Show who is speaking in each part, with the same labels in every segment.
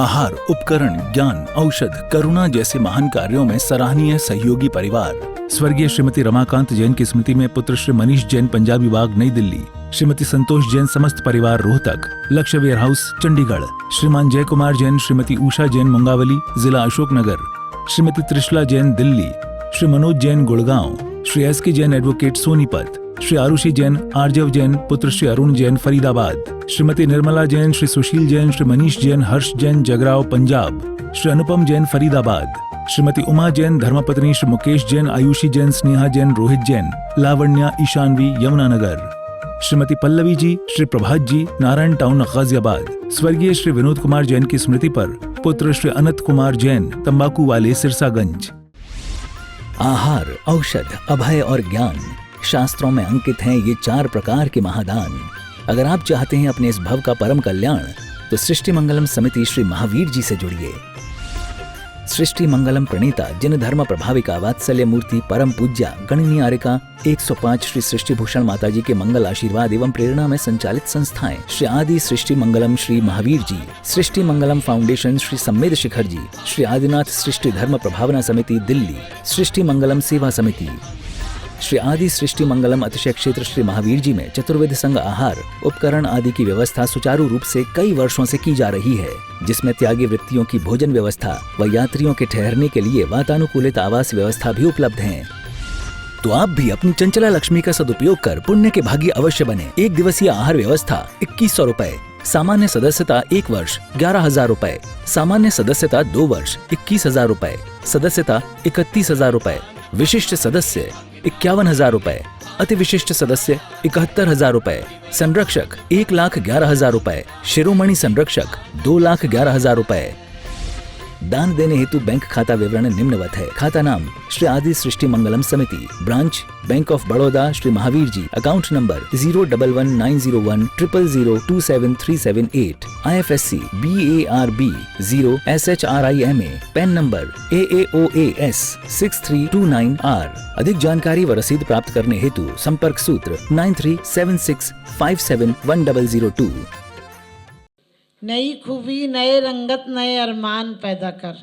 Speaker 1: आहार, उपकरण, ज्ञान, औषध, करुणा जैसे महान कार्यों में सराहनीय सहयोगी परिवार। स्वर्गीय श्रीमती रमाकांत जैन की स्मृति में पुत्र श्री मनीष जैन, पंजाबी बाग, नई दिल्ली। श्रीमती संतोष जैन, समस्त परिवार, रोहतक। लक्ष्य वेयर हाउस, चंडीगढ़। श्रीमान जय कुमार जैन, श्रीमती उषा जैन, मुंगावली, जिला अशोकनगर। श्रीमती त्रिशला जैन, दिल्ली। श्री मनोज जैन, गुड़गांव। श्री एस के जैन, एडवोकेट, सोनीपत। श्री आरुषि जैन, आर्जव जैन, पुत्र श्री अरुण जैन, फरीदाबाद। श्रीमती निर्मला जैन, श्री सुशील जैन, श्री मनीष जैन, हर्ष जैन, जगराव, पंजाब। श्री अनुपम जैन, फरीदाबाद। श्रीमती उमा जैन, धर्मपत्नी श्री मुकेश जैन, आयुषी जैन, स्नेहा जैन, रोहित जैन, लावण्या, ईशानवी, यमुनानगर। श्रीमती पल्लवी जी, श्री प्रभात जी, नारायण टाउन, गाजियाबाद। स्वर्गीय श्री विनोद कुमार जैन की स्मृति पर पुत्र श्री अनंत कुमार जैन, तंबाकू वाले, सिरसागंज। आहार, औषध, अभय और ज्ञान, शास्त्रों में अंकित हैं ये 4 प्रकार के महादान। अगर आप चाहते हैं अपने इस भव का परम कल्याण, तो सृष्टि मंगलम समिति श्री महावीर जी से जुड़िए। सृष्टि मंगलम प्रणेता, जिन धर्म प्रभाविका, वात्सल्य मूर्ति, परम पूज्या, गणनीय आर्यका 105 श्री सृष्टि भूषण माता जी के मंगल आशीर्वाद एवं प्रेरणा में संचालित संस्थाएं श्री आदि सृष्टि मंगलम श्री महावीर जी, सृष्टि मंगलम फाउंडेशन श्री सम्मेद शिखर जी, श्री आदिनाथ सृष्टि धर्म प्रभावना समिति, दिल्ली। सृष्टि मंगलम सेवा समिति, श्री आदि सृष्टि मंगलम अतिशय क्षेत्र श्री महावीर जी में चतुर्वेद संघ आहार, उपकरण आदि की व्यवस्था सुचारू रूप से कई वर्षों से की जा रही है, जिसमें त्यागी वृत्तियों की भोजन व्यवस्था व यात्रियों के ठहरने के लिए वातानुकूलित आवास व्यवस्था भी उपलब्ध है। तो आप भी अपनी चंचला लक्ष्मी का सदुपयोग कर पुण्य के भागी अवश्य बने। 1 दिवसीय आहार व्यवस्था 2100 रुपए, सामान्य सदस्यता 1 वर्ष 11,000 रुपए, सामान्य सदस्यता 2 वर्ष 21,000 रुपए, सदस्यता 31,000 रुपए, विशिष्ट सदस्य 51,000 रुपए, अति विशिष्ट सदस्य 71,000 रुपए, संरक्षक 1,11,000 रुपए, शिरोमणि संरक्षक 2,11,000 रुपए। दान देने हेतु बैंक खाता विवरण निम्नवत है। खाता नाम श्री आदि Srishti Mangalam Samiti, branch Bank of Baroda Shri Mahavir ji, account number 0119010027378, IFSC BARB 0 SHRIMA, PAN number AAOAS 6329R। अधिक जानकारी व रसीद प्राप्त करने हेतु संपर्क सूत्र 9376571002।
Speaker 2: नई खूबी, नए रंगत, नए अरमान पैदा कर।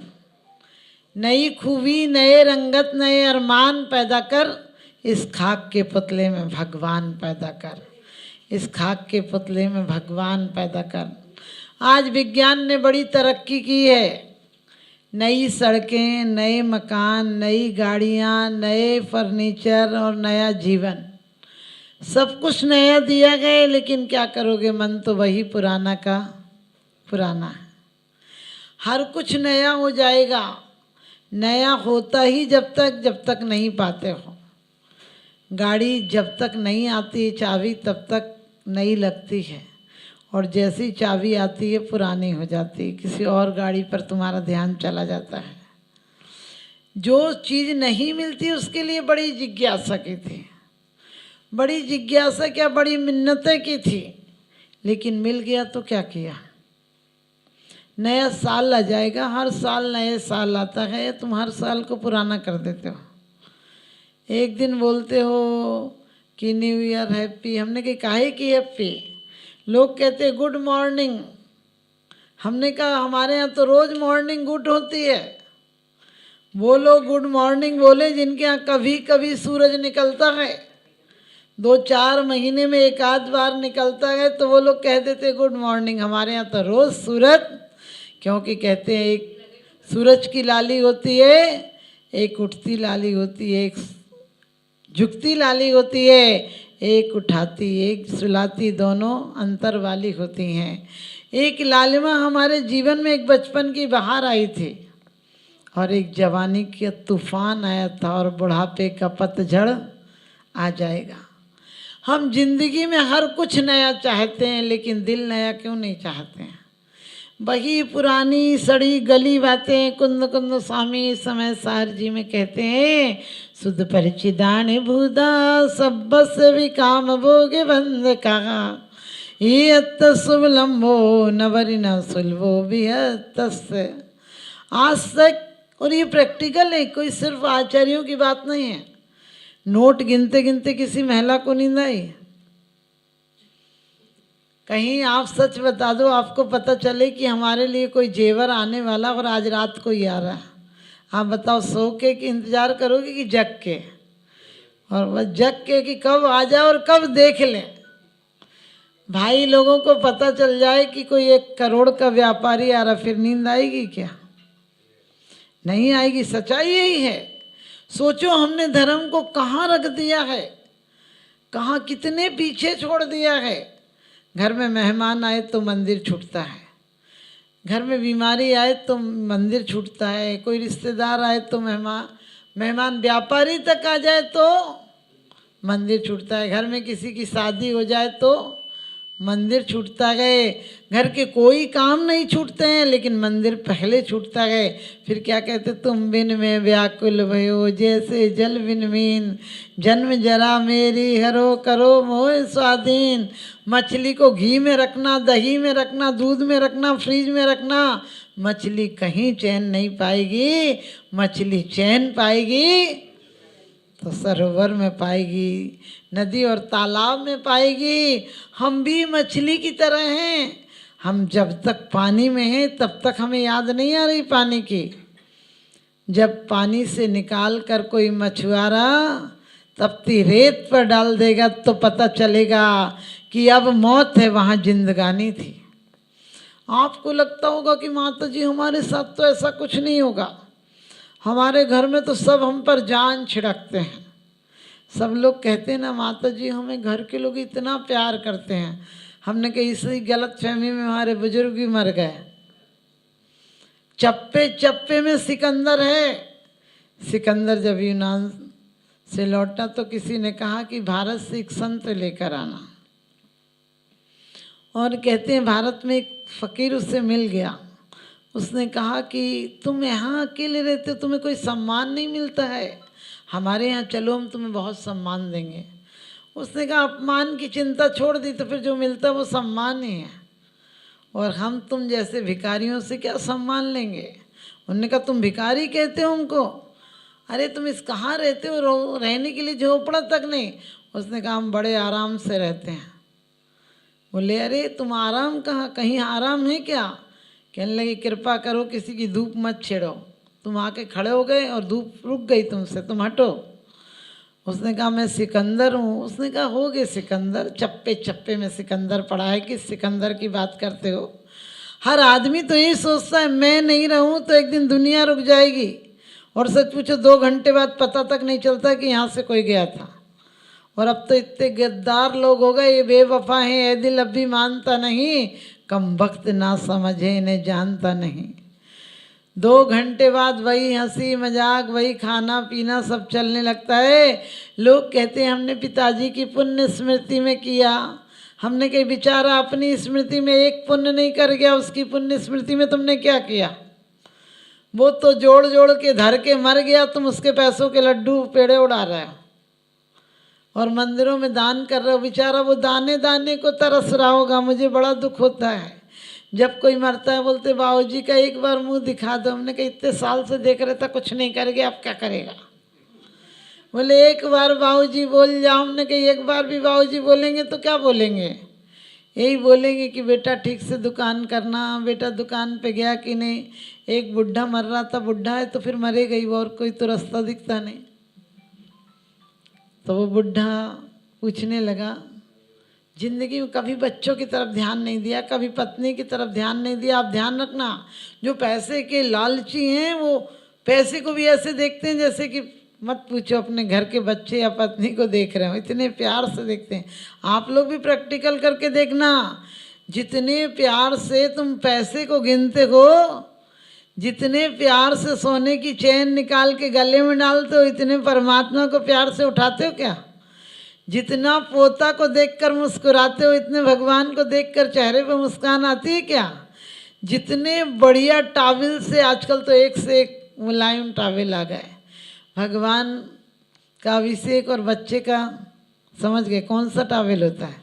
Speaker 2: नई खूबी, नए रंगत, नए अरमान पैदा कर। इस खाक के पुतले में भगवान पैदा कर। इस खाक के पुतले में भगवान पैदा कर। आज विज्ञान ने बड़ी तरक्की की है। नई सड़कें, नए मकान, नई गाड़ियाँ, नए फर्नीचर और नया जीवन, सब कुछ नया दिया गया। लेकिन क्या करोगे, मन तो वही पुराना का पुराना है। हर कुछ नया हो जाएगा। नया होता ही जब तक नहीं पाते हो। गाड़ी जब तक नहीं आती चाबी तब तक नई लगती है, और जैसी चाबी आती है पुरानी हो जाती है, किसी और गाड़ी पर तुम्हारा ध्यान चला जाता है। जो चीज़ नहीं मिलती उसके लिए बड़ी जिज्ञासा की थी, बड़ी जिज्ञासा क्या, बड़ी मिन्नतें की थी, लेकिन मिल गया तो क्या किया। नया साल आ जाएगा, हर साल नए साल आता है, तुम हर साल को पुराना कर देते हो। एक दिन बोलते हो कि न्यू ईयर हैप्पी, हमने कहा काहे की हैप्पी। लोग कहते गुड मॉर्निंग, हमने कहा हमारे यहाँ तो रोज़ मॉर्निंग गुड होती है। वो लोग गुड मॉर्निंग बोले जिनके यहाँ कभी कभी सूरज निकलता है, 2-4 महीने में एक आध बार निकलता है, तो वो लोग कह देते गुड मॉर्निंग। हमारे यहाँ तो रोज़ सूरज, क्योंकि कहते हैं एक सूरज की लाली होती है, एक उठती लाली होती है, एक झुकती लाली होती है, एक उठाती एक सुलाती, दोनों अंतर वाली होती हैं। एक लालिमा हमारे जीवन में एक बचपन की बहार आई थी, और एक जवानी का तूफान आया था, और बुढ़ापे का पतझड़ आ जाएगा। हम जिंदगी में हर कुछ नया चाहते हैं, लेकिन दिल नया क्यों नहीं चाहते हैं। वही पुरानी सड़ी गली बातें कुंद कुंद स्वामी समय सार जी में कहते हैं, सुध परिचिदान भूदा सब बस विकाम भोगे बंद कहा, ये अत्त शुभ लंबो नवरि न सुलभो बिहत्तस्य। आज तक, और ये प्रैक्टिकल है, कोई सिर्फ आचार्यों की बात नहीं है। नोट गिनते गिनते किसी महिला को नींद आई? कहीं आप सच बता दो, आपको पता चले कि हमारे लिए कोई जेवर आने वाला और आज रात को ही आ रहा है, आप बताओ सो के कि इंतज़ार करोगे कि जग के? और बस जग के कि कब आ जाए और कब देख लें। भाई लोगों को पता चल जाए कि कोई 1 करोड़ का व्यापारी आ रहा, फिर नींद आएगी क्या? नहीं आएगी। सच्चाई यही है। सोचो हमने धर्म को कहाँ रख दिया है, कहाँ कितने पीछे छोड़ दिया है। घर में मेहमान आए तो मंदिर छूटता है, घर में बीमारी आए तो मंदिर छूटता है, कोई रिश्तेदार आए तो मेहमान व्यापारी तक आ जाए तो मंदिर छूटता है, घर में किसी की शादी हो जाए तो मंदिर छूटता गए। घर के कोई काम नहीं छूटते हैं लेकिन मंदिर पहले छूटता गए। फिर क्या कहते, तुम बिन में व्याकुल भयो जैसे जल बिन मीन, जन्म जरा मेरी हरो करो मोह स्वाधीन। मछली को घी में रखना, दही में रखना, दूध में रखना, फ्रिज में रखना, मछली कहीं चैन नहीं पाएगी। मछली चैन पाएगी तो सरोवर में पाएगी, नदी और तालाब में पाएगी। हम भी मछली की तरह हैं। हम जब तक पानी में हैं तब तक हमें याद नहीं आ रही पानी की। जब पानी से निकाल कर कोई मछुआरा तपती रेत पर डाल देगा तो पता चलेगा कि अब मौत है, वहाँ जिंदगानी थी। आपको लगता होगा कि माता जी हमारे साथ तो ऐसा कुछ नहीं होगा, हमारे घर में तो सब हम पर जान छिड़कते हैं। सब लोग कहते हैं ना, माता जी हमें घर के लोग इतना प्यार करते हैं। हमने कही इसी गलत फहमी में हमारे बुजुर्ग भी मर गए। चप्पे चप्पे में सिकंदर है। सिकंदर जब यूनान से लौटा तो किसी ने कहा कि भारत से एक संत लेकर आना, और कहते हैं भारत में एक फ़कीर उससे मिल गया। उसने कहा कि तुम यहाँ अकेले रहते हो, तुम्हें कोई सम्मान नहीं मिलता है, हमारे यहाँ चलो हम तुम्हें बहुत सम्मान देंगे। उसने कहा अपमान की चिंता छोड़ दी तो फिर जो मिलता है वो सम्मान ही है, और हम तुम जैसे भिखारियों से क्या सम्मान लेंगे। उन्होंने कहा तुम भिखारी कहते हो हमको? अरे तुम इस कहाँ रहते हो, रहने के लिए झोपड़ा तक नहीं। उसने कहा हम बड़े आराम से रहते हैं। बोले अरे तुम आराम कहाँ, कहीं आराम है क्या? कहने लगे कृपा करो किसी की धूप मत छेड़ो। तुम आके खड़े हो गए और धूप रुक गई तुमसे, तुम हटो। उसने कहा मैं सिकंदर हूँ। उसने कहा हो गए सिकंदर, चप्पे चप्पे में सिकंदर पड़ा है, किस सिकंदर की बात करते हो? हर आदमी तो यही सोचता है मैं नहीं रहूँ तो एक दिन दुनिया रुक जाएगी, और सच पूछो 2 घंटे बाद पता तक नहीं चलता कि यहाँ से कोई गया था। और अब तो इतने गद्दार लोग हो गए, ये बेवफा हैं, ये दिल अब भी मानता नहीं, कम वक्त ना समझे इन्हें जानता नहीं। 2 घंटे बाद वही हंसी मजाक, वही खाना पीना सब चलने लगता है। लोग कहते हैं हमने पिताजी की पुण्य स्मृति में किया। हमने कही बेचारा अपनी स्मृति में एक पुण्य नहीं कर गया, उसकी पुण्य स्मृति में तुमने क्या किया? वो तो जोड़ जोड़ के धर के मर गया, तुम उसके पैसों के लड्डू पेड़े उड़ा रहे हो और मंदिरों में दान कर रहे हो। बेचारा वो दाने दाने को तरस रहा होगा। मुझे बड़ा दुख होता है जब कोई मरता है, बोलते बाबूजी का एक बार मुंह दिखा दो। हमने कहा इतने साल से देख रहे था, कुछ नहीं कर गया, अब क्या करेगा? बोले एक बार बाबूजी बोल जाओ। हमने कहा एक बार भी बाबूजी बोलेंगे तो क्या बोलेंगे? यही बोलेंगे कि बेटा ठीक से दुकान करना, बेटा दुकान पे गया कि नहीं। एक बुढ़ा मर रहा था, बुढ़ा है तो फिर मरेगा ही, और कोई तो रास्ता दिखता नहीं। तो वो बुढ़ा पूछने लगा, जिंदगी में कभी बच्चों की तरफ ध्यान नहीं दिया, कभी पत्नी की तरफ ध्यान नहीं दिया। आप ध्यान रखना, जो पैसे के लालची हैं वो पैसे को भी ऐसे देखते हैं जैसे कि मत पूछो, अपने घर के बच्चे या पत्नी को देख रहे हो, इतने प्यार से देखते हैं। आप लोग भी प्रैक्टिकल करके देखना, जितने प्यार से तुम पैसे को गिनते हो, जितने प्यार से सोने की चैन निकाल के गले में डालते हो, इतने परमात्मा को प्यार से उठाते हो क्या? जितना पोता को देखकर मुस्कुराते हो, इतने भगवान को देखकर चेहरे पे मुस्कान आती है क्या? जितने बढ़िया टाविल से, आजकल तो एक से एक मुलायम टाविल आ गए, भगवान का अभिषेक और बच्चे का, समझ गए कौन सा टाविल होता है?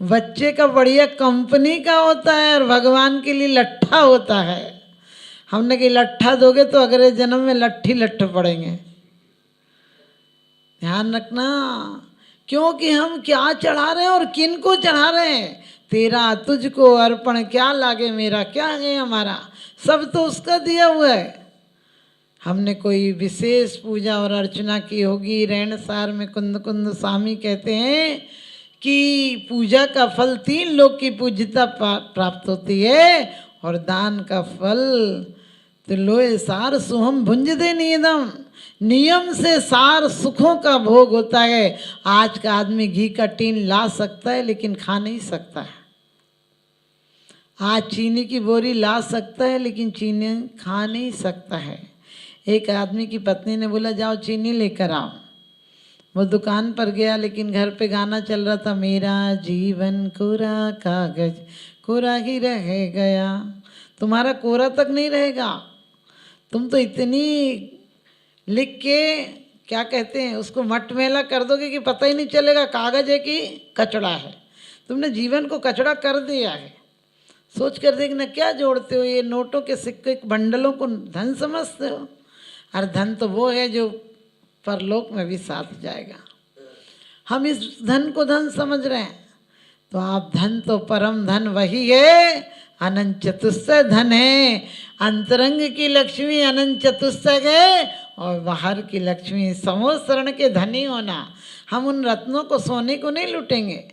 Speaker 2: बच्चे का बढ़िया कंपनी का होता है और भगवान के लिए लट्ठा होता है। हमने कही लट्ठा दोगे तो अगले जन्म में लट्ठी लट्ठ पड़ेंगे। ध्यान रखना, क्योंकि हम क्या चढ़ा रहे हैं और किन को चढ़ा रहे हैं। तेरा तुझको अर्पण क्या लागे, मेरा क्या है हमारा, सब तो उसका दिया हुआ है। हमने कोई विशेष पूजा और अर्चना की होगी। रेणसार में कुंद कुंद स्वामी कहते हैं कि पूजा का फल 3 लोग की पूज्यता प्राप्त होती है, और दान का फल तो लोए सार सुहम भुंज दे नियम, नियम से सार सुखों का भोग होता है। आज का आदमी घी का टीन ला सकता है लेकिन खा नहीं सकता है। आज चीनी की बोरी ला सकता है लेकिन चीनी खा नहीं सकता है। एक आदमी की पत्नी ने बोला जाओ चीनी लेकर आओ। वो दुकान पर गया लेकिन घर पे गाना चल रहा था, मेरा जीवन कोरा कागज कोरा ही रह गया। तुम्हारा कोरा तक नहीं रहेगा, तुम तो इतनी लिख के क्या कहते हैं उसको मटमैला कर दोगे कि पता ही नहीं चलेगा कागज है कि कचड़ा है। तुमने जीवन को कचड़ा कर दिया है। सोच कर देखना क्या जोड़ते हो, ये नोटों के सिक्के बंडलों को धन समझते हो। और धन तो वो है जो परलोक में भी साथ जाएगा। हम इस धन को धन समझ रहे हैं, तो आप धन तो परम धन वही है, अनंत चतुष्टय धन है। अंतरंग की लक्ष्मी अनंत चतुष्टय है और बाहर की लक्ष्मी समोसरण के धनी होना। हम उन रत्नों को सोने को नहीं लूटेंगे।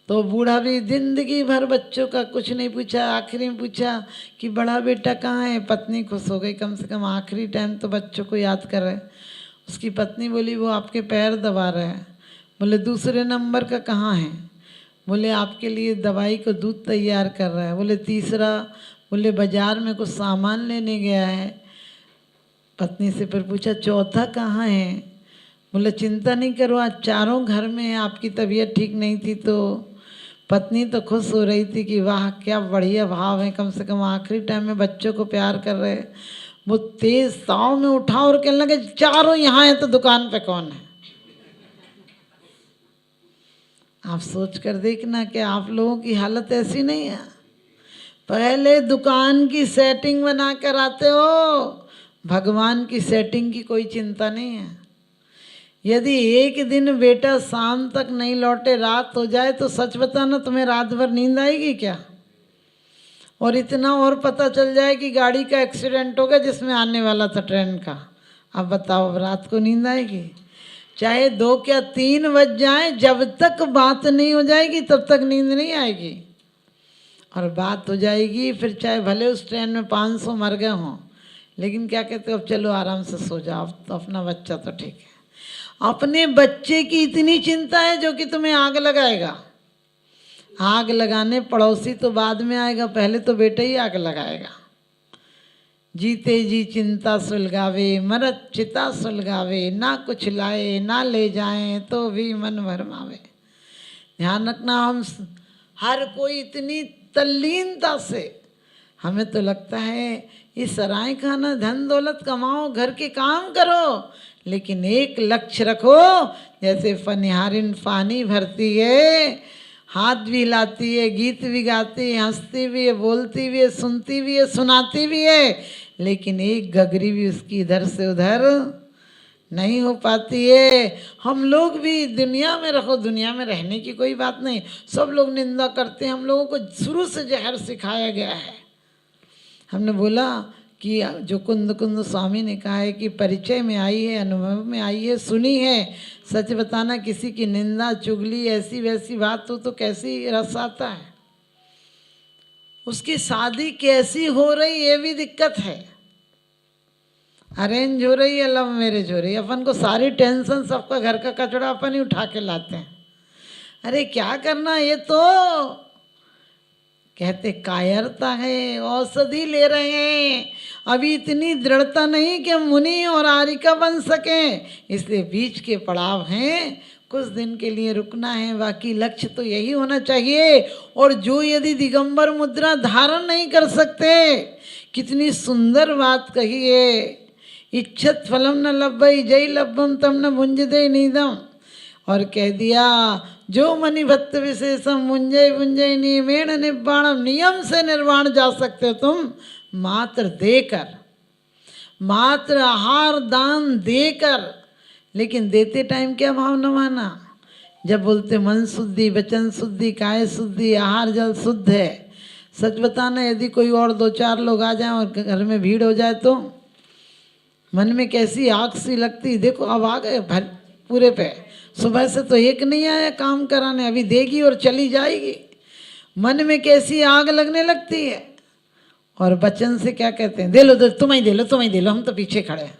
Speaker 2: तो बूढ़ा भी जिंदगी भर बच्चों का कुछ नहीं पूछा, आखिरी में पूछा कि बड़ा बेटा कहाँ है। पत्नी खुश हो गई, कम से कम आखिरी टाइम तो बच्चों को याद कर रहे। उसकी पत्नी बोली वो आपके पैर दबा रहे हैं। बोले दूसरे नंबर का कहाँ है। बोले आपके लिए दवाई को दूध तैयार कर रहा है। बोले तीसरा, बोले बाजार में कुछ सामान लेने गया है। पत्नी से फिर पूछा चौथा कहाँ है। बोले चिंता नहीं करो आज चारों घर में है, आपकी तबीयत ठीक नहीं थी। तो पत्नी तो खुश हो रही थी कि वाह क्या बढ़िया भाव है, कम से कम आखिरी टाइम में बच्चों को प्यार कर रहे। वो तेज ताव में उठा और कहने लगे चारों यहाँ हैं तो दुकान पे कौन है। आप सोच कर देखना कि आप लोगों की हालत ऐसी नहीं है। पहले दुकान की सेटिंग बना कर आते हो, भगवान की सेटिंग की कोई चिंता नहीं है। यदि एक दिन बेटा शाम तक नहीं लौटे, रात हो जाए, तो सच बताना तुम्हें रात भर नींद आएगी क्या। और इतना और पता चल जाए कि गाड़ी का एक्सीडेंट हो गया जिसमें आने वाला था ट्रेन का, अब बताओ अब रात को नींद आएगी। चाहे 2 क्या 3 बज जाए, जब तक बात नहीं हो जाएगी तब तक नींद नहीं आएगी। और बात हो जाएगी फिर चाहे भले उस ट्रेन में 500 मर गए हों, लेकिन क्या कहते हो अब चलो आराम से सो जाओ, तो अपना बच्चा तो ठीक है। अपने बच्चे की इतनी चिंता है जो कि तुम्हें आग लगाएगा। आग लगाने पड़ोसी तो बाद में आएगा, पहले तो बेटा ही आग लगाएगा। जीते जी चिंता सुलगावे, मरत चिता सुलगावे, ना कुछ लाए ना ले जाएं तो भी मन भरमावे। ध्यान रखना, हम हर कोई इतनी तल्लीनता से, हमें तो लगता है इस सराय खाना धन दौलत कमाओ, घर के काम करो, लेकिन एक लक्ष्य रखो। जैसे फनिहारिन पानी भरती है, हाथ भी हिलाती है, गीत भी गाती है, हंसती भी है, बोलती भी है, सुनती भी है, सुनाती भी है, लेकिन एक गगरी भी उसकी इधर से उधर नहीं हो पाती है। हम लोग भी दुनिया में रखो, दुनिया में रहने की कोई बात नहीं। सब लोग निंदा करते हैं, हम लोगों को शुरू से जहर सिखाया गया है। हमने बोला कि जो कुंद कुंद स्वामी ने कहा है कि परिचय में आई है, अनुभव में आई है, सुनी है। सच बताना, किसी की निंदा चुगली ऐसी वैसी बात हो तो कैसी रस आता है। उसकी शादी कैसी हो रही ये भी दिक्कत है। अरेंज हो रही है, लव मैरिज हो रही है, अपन को सारी टेंशन, सबका घर का कचड़ा अपन ही उठा के लाते हैं। अरे क्या करना, ये तो कहते कायरता है, औषधि ले रहे हैं। अभी इतनी दृढ़ता नहीं कि मुनि और आरिका बन सकें, इसलिए बीच के पड़ाव हैं। कुछ दिन के लिए रुकना है, बाकी लक्ष्य तो यही होना चाहिए। और जो यदि दिगंबर मुद्रा धारण नहीं कर सकते, कितनी सुंदर बात कही है, इच्छत फलम न लभ्भई जय लभ्भम तम न भुंजते नीदम। और कह दिया जो मणि भक्त विशेषम मुंजय भुंजय नियमेण निब्बाणम, नियम से निर्वाण जा सकते हो तुम मात्र देकर, मात्र आहार दान देकर। लेकिन देते टाइम क्या भाव न माना जब बोलते मन शुद्धि, वचन शुद्धि, काया शुद्धि, आहार जल शुद्ध है। सच बताना, यदि कोई और 2-4 लोग आ जाएं और घर में भीड़ हो जाए तो मन में कैसी आग सी लगती। देखो अब आ गए पूरे पे, सुबह से तो एक नहीं आया काम कराने, अभी देगी और चली जाएगी। मन में कैसी आग लगने लगती है। और वचन से क्या कहते हैं, दे लो तुम ही दे लो, तुम ही दे लो, हम तो पीछे खड़े हैं।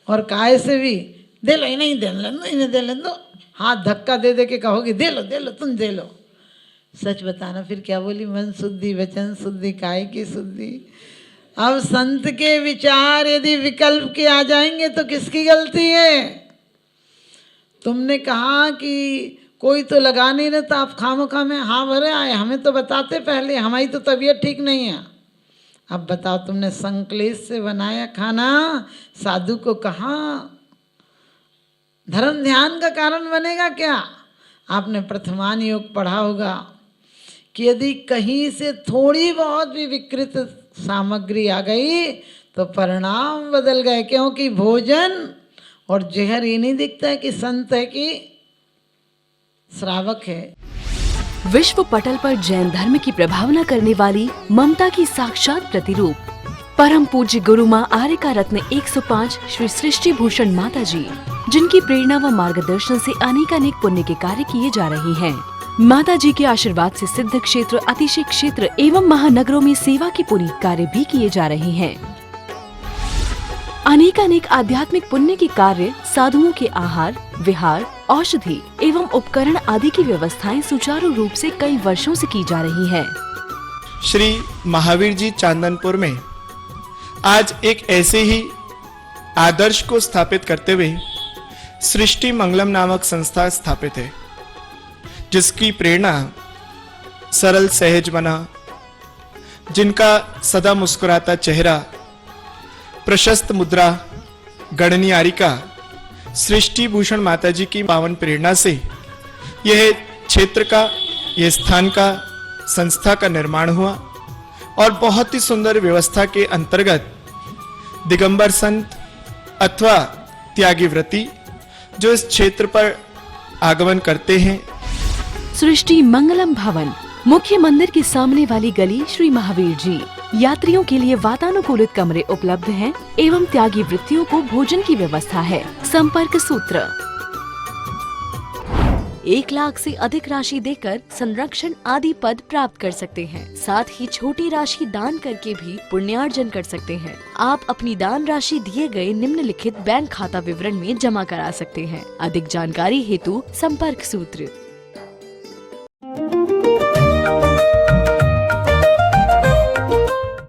Speaker 2: और काय से भी दे लो, इन्हें दे लो, इन्हें दे लो, हाथ धक्का दे दे के कहोगे दे लो तुम दे लो। सच बताना फिर क्या बोली, मन शुद्धि, वचन शुद्धि, काय की शुद्धि। अब संत के विचार यदि विकल्प के आ जाएंगे तो किसकी गलती है। तुमने कहा कि कोई तो लगा नहीं रहता, आप खामोखा में हाँ भरे आए, हमें तो बताते पहले, हमारी तो तबीयत ठीक नहीं है। अब बताओ, तुमने संकलेश से बनाया खाना, साधु को कहा धर्म ध्यान का कारण बनेगा क्या। आपने प्रथमान योग पढ़ा होगा कि यदि कहीं से थोड़ी बहुत भी विकृत सामग्री आ गई तो परिणाम बदल गए, क्योंकि भोजन और जहर ये नहीं दिखता है कि संत है कि श्रावक है।
Speaker 3: विश्व पटल पर जैन धर्म की प्रभावना करने वाली ममता की साक्षात प्रतिरूप परम पूज्य गुरु माँ आर्यका रत्न 105 श्री सृष्टि भूषण माता जी, जिनकी प्रेरणा व मार्गदर्शन से अनेकानेक पुण्य के कार्य किए जा रहे हैं। माता जी के आशीर्वाद से सिद्ध क्षेत्र, अतिशय क्षेत्र एवं महानगरों में सेवा के पुनीत कार्य भी किए जा रहे हैं। अनेकानेक आध्यात्मिक पुण्य के कार्य, साधुओं के आहार, विहार, औषधि एवं उपकरण आदि की व्यवस्थाएं सुचारू रूप से कई वर्षों से की जा रही है।
Speaker 4: श्री महावीर जी चांदनपुर में आज एक ऐसे ही आदर्श को स्थापित करते हुए सृष्टि मंगलम नामक संस्था स्थापित है, जिसकी प्रेरणा सरल सहज बना, जिनका सदा मुस्कुराता चेहरा, प्रशस्त मुद्रा, गणनीयारिका सृष्टि भूषण माता जी की पावन प्रेरणा से यह क्षेत्र का, यह स्थान का, संस्था का निर्माण हुआ। और बहुत ही सुंदर व्यवस्था के अंतर्गत दिगंबर संत अथवा त्यागी व्रती जो इस क्षेत्र पर आगमन करते हैं।
Speaker 3: सृष्टि मंगलम भवन, मुख्य मंदिर के सामने वाली गली, श्री महावीर जी। यात्रियों के लिए वातानुकूलित कमरे उपलब्ध हैं एवं त्यागी वृत्तियों को भोजन की व्यवस्था है। संपर्क सूत्र 1 लाख से अधिक राशि देकर संरक्षण आदि पद प्राप्त कर सकते हैं। साथ ही छोटी राशि दान करके भी पुण्यार्जन कर सकते हैं। आप अपनी दान राशि दिए गए निम्नलिखित बैंक खाता विवरण में जमा करा सकते हैं। अधिक जानकारी हेतु संपर्क सूत्र